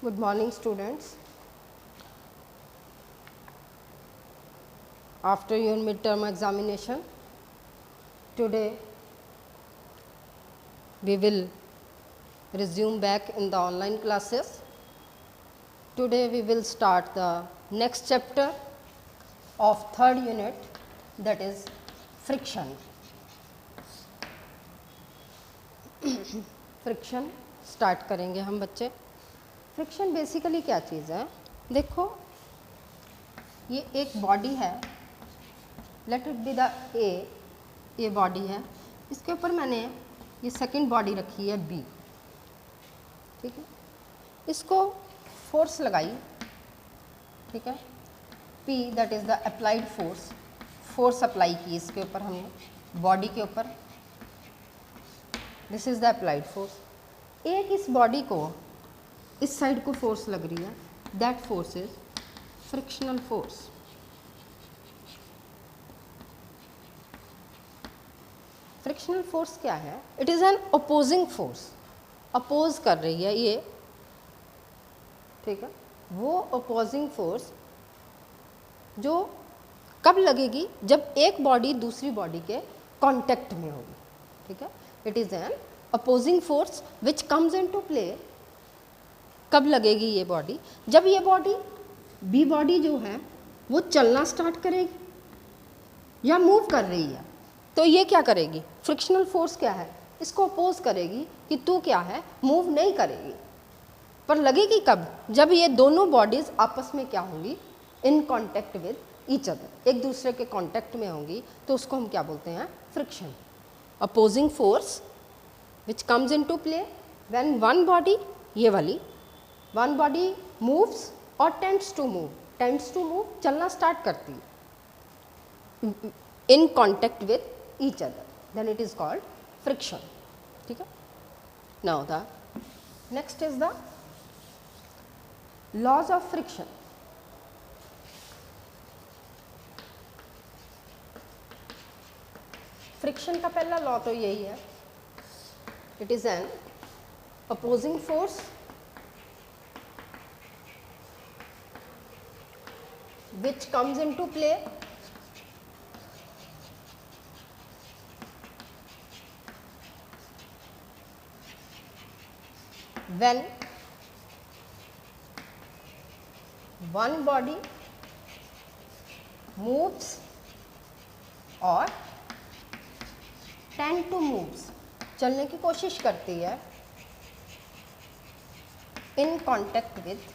Good morning, students. After your midterm examination, today we will resume back in the online classes. Today we will start the next chapter of third unit, that is friction. Friction start करेंगे हम बच्चे. Friction basically क्या चीज़ है? देखो, ये एक body है, let it be the ए. ये बॉडी है, इसके ऊपर मैंने ये सेकंड बॉडी रखी है बी. ठीक है, इसको फोर्स लगाई. ठीक है, P that is the applied force. Force apply की इसके ऊपर हमने, बॉडी के ऊपर. This is the applied force. एक इस बॉडी को इस साइड को फोर्स लग रही है, that force is frictional force. Frictional force क्या है? It is an opposing force. Oppose कर रही है ये. ठीक है, वो अपोजिंग फोर्स जो कब लगेगी? जब एक बॉडी दूसरी बॉडी के कांटेक्ट में होगी. ठीक है, it is an opposing force which comes into play. कब लगेगी ये बॉडी? जब ये बॉडी बी बॉडी जो है वो चलना स्टार्ट करेगी या मूव कर रही है, तो ये क्या करेगी? फ्रिक्शनल फोर्स क्या है? इसको अपोज करेगी कि तू क्या है, मूव नहीं करेगी. पर लगेगी कब? जब ये दोनों बॉडीज आपस में क्या होंगी? इन कांटेक्ट विद ईच अदर, एक दूसरे के कांटेक्ट में होंगी, तो उसको हम क्या बोलते हैं? Friction. Opposing force which comes into play when one body, ये वाली वन बॉडी मूव्स और tends to move. Tends to move, चलना स्टार्ट करती है in contact with each other, then it is called friction. ठीक है, now the next is the laws of friction. Friction का पहला लॉ तो यही है, it is an opposing force which comes into play when one body moves or tend to moves, चलने की कोशिश करती है in contact with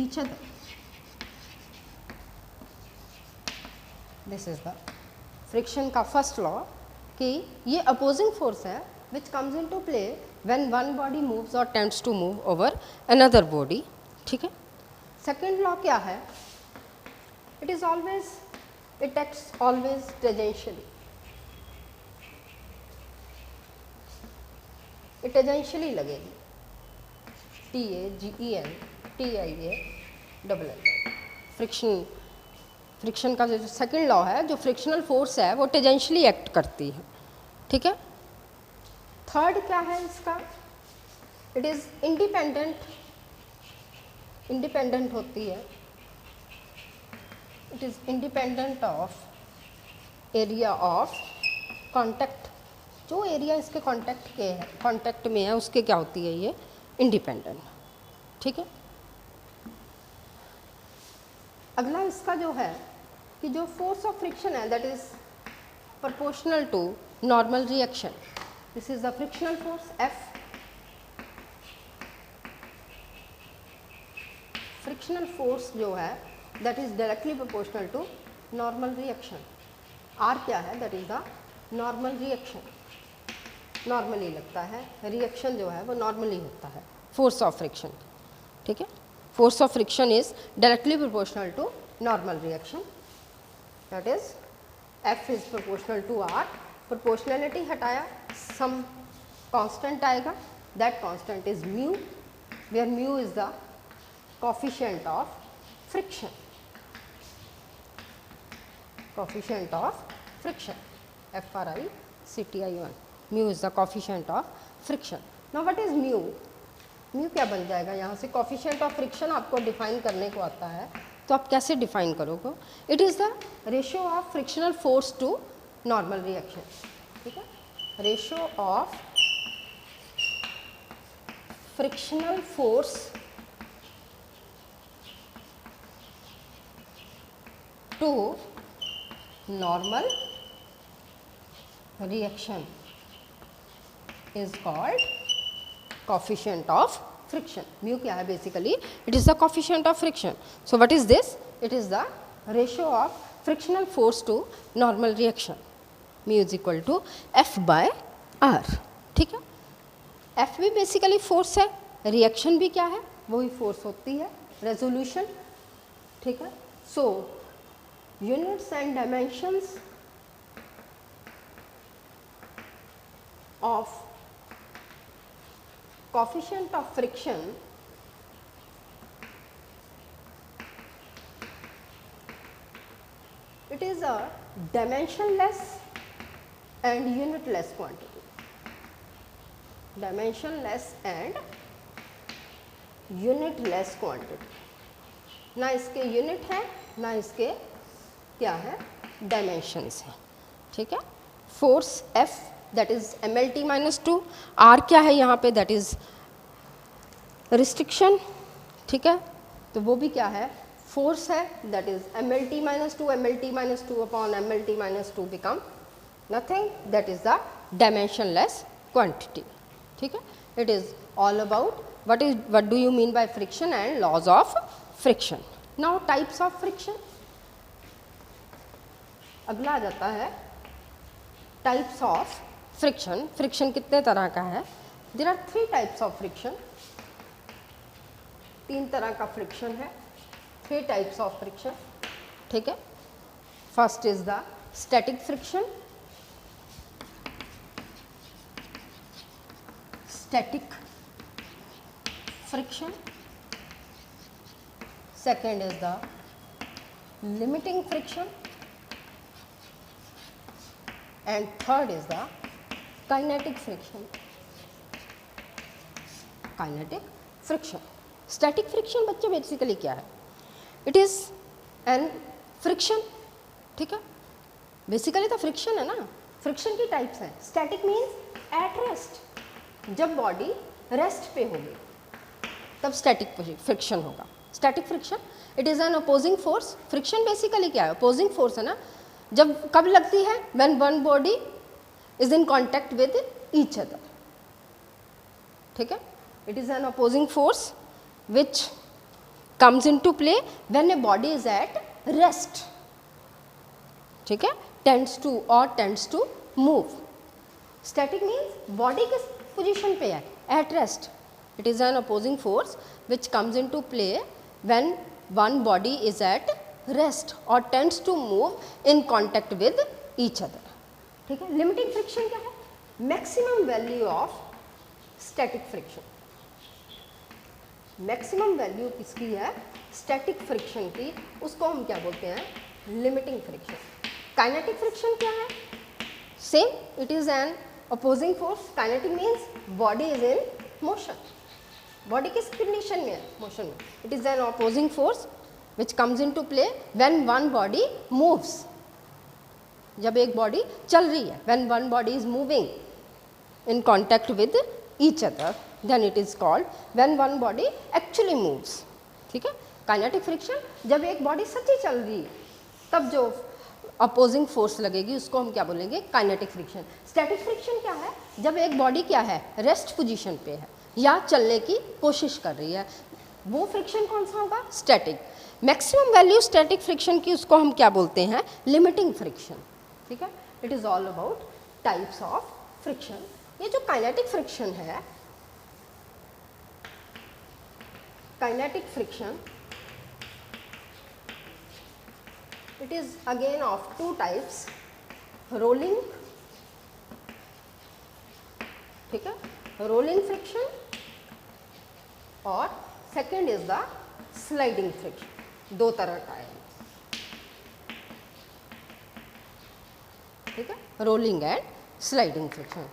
each other. This is the friction का फर्स्ट लॉ, कि ये अपोजिंग फोर्स है which comes into play when one body moves और tends to move over another body. ठीक है, सेकेंड लॉ क्या है? It is always, it acts always tangentially. It tangentially लगेगी. TAGEN TIA friction. फ्रिक्शन का जो second law है, जो फ्रिक्शनल फोर्स है वो टेंजेंशियली एक्ट करती है. ठीक है, थर्ड क्या है इसका? It is independent. इंडिपेंडेंट होती है. It is independent of area of contact. जो एरिया इसके कांटेक्ट में है उसके क्या होती है? ये इंडिपेंडेंट. ठीक है, अगला इसका जो है कि जो फोर्स ऑफ फ्रिक्शन है that is proportional to normal reaction. This is the frictional force F. Frictional force जो है that is directly proportional to normal reaction. R क्या है? That is the normal reaction. Normally लगता है, reaction जो है वो नॉर्मली होता है. Force of friction. ठीक है, force of friction is directly proportional to normal reaction. That is F is proportional to R. Proportionality हटाया, सम कांस्टेंट आएगा. That constant is mu, where mu is the coefficient of friction. Coefficient of friction, FRICTION. Mu is the coefficient of friction. Now what is mu? Mu क्या बन जाएगा यहाँ से? Coefficient of friction आपको define करने को आता है, तो आप कैसे डिफाइन करोगे? It is the ratio of frictional force to normal reaction. ठीक है, ratio of frictional force to normal reaction is called coefficient of friction. Mu क्या है? basically it is the coefficient of friction. So what is this? It is the ratio of frictional force to normal reaction. Mu is equal to F by R. ठीक है, F भी basically force है, reaction भी क्या है? वही force होती है, resolution. ठीक है, so units and dimensions of coefficient of friction it is a dimensionless and unitless quantity. Dimensionless and unitless quantity. ना इसके यूनिट है ना इसके क्या है? डायमेंशंस है. ठीक है, force F that is MLT minus 2. R क्या है यहाँ पे? That is restriction. ठीक है, तो वो भी क्या है? फोर्स है, that is MLT minus 2. MLT minus 2 upon MLT minus 2 become nothing, that is the dimensionless quantity. ठीक है, it is all about what do you mean by friction and laws of friction. Now types of friction. अगला आ जाता है types of friction. Friction कितने तरह का है? There are 3 types of friction. 3 तरह का फ्रिक्शन है, 3 टाइप्स ऑफ फ्रिक्शन. ठीक है, first is the static friction. Static friction. Second is the limiting friction. And third is the kinetic friction. Kinetic friction. Static friction बच्चे basically क्या है? It is an friction. ठीक है, basically तो friction है ना. फ्रिक्शन की टाइप्स हैं. स्टैटिक मीन्स एट रेस्ट, जब बॉडी रेस्ट पे होगी तब स्टैटिक फ्रिक्शन होगा. Static friction it is an opposing force. Friction basically क्या है? अपोजिंग फोर्स है ना. जब कब लगती है? when one body is in contact with each other. ठीक है, it is an opposing force which comes into play when a body is at rest. ठीक है, tends to move. Static means body किस पोजीशन पे है? At rest. It is an opposing force which comes into play when one body is at rest और tends to move in contact with each other. ठीक है, limiting friction क्या है? Maximum value of static friction. Maximum value किसकी है? Static friction की. उसको हम क्या बोलते हैं? Limiting friction. काइनेटिक फ्रिक्शन क्या है? Same, it is an opposing force. Kinetic means body is in motion. Body किस कंडीशन में है? मोशन में. It is an opposing force which comes into play when one body moves. जब एक body चल रही है, when one body is moving in contact with each other, then it is called when one body actually moves. ठीक है, kinetic friction जब एक body सच्ची चल रही है तब जो अपोजिंग फोर्स लगेगी उसको हम क्या बोलेंगे? Kinetic friction. स्टैटिक फ्रिक्शन क्या है? जब एक बॉडी क्या है? रेस्ट पोजीशन पे है या चलने की कोशिश कर रही है, वो फ्रिक्शन कौन सा होगा? Static. Maximum value static friction की उसको हम क्या बोलते हैं? Limiting friction. ठीक है, it is all about types of friction. ये जो काइनेटिक फ्रिक्शन है, kinetic friction it is again of 2 types. Rolling. ठीक है, रोलिंग फ्रिक्शन और second is the sliding friction. 2 तरह का है. ठीक है, रोलिंग एंड स्लाइडिंग फ्रिक्शन.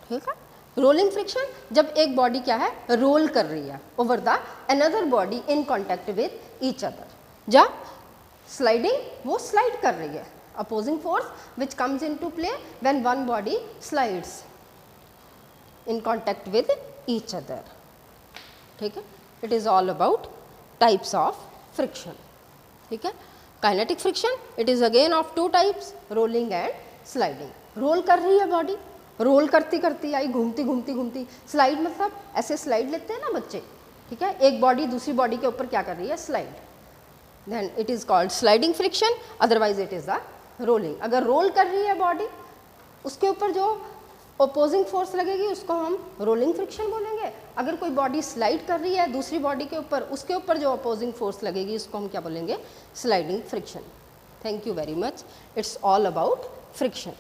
ठीक है, रोलिंग फ्रिक्शन जब एक बॉडी क्या है, रोल कर रही है over the another body in contact with each other. जब स्लाइडिंग, वो स्लाइड कर रही है, opposing force which comes into play when one body slides in contact with each other. ठीक है, it is all about types of friction. ठीक है, kinetic friction it is again of two types, rolling and sliding. Roll कर रही है body, role करती करती आई, घूमती घूमती घूमती, स्लाइड मतलब ऐसे स्लाइड लेते हैं ना बच्चे, ठीक है, एक बॉडी दूसरी बॉडी के ऊपर क्या कर रही है, slide, then it is called sliding friction, otherwise it is the rolling. अगर रोल कर रही है बॉडी, उसके ऊपर जो अपोजिंग फोर्स लगेगी उसको हम रोलिंग फ्रिक्शन बोलेंगे। अगर कोई बॉडी स्लाइड कर रही है दूसरी बॉडी के ऊपर, उसके ऊपर जो अपोजिंग फोर्स लगेगी उसको हम क्या बोलेंगे, sliding friction. Thank you very much, it's all about friction.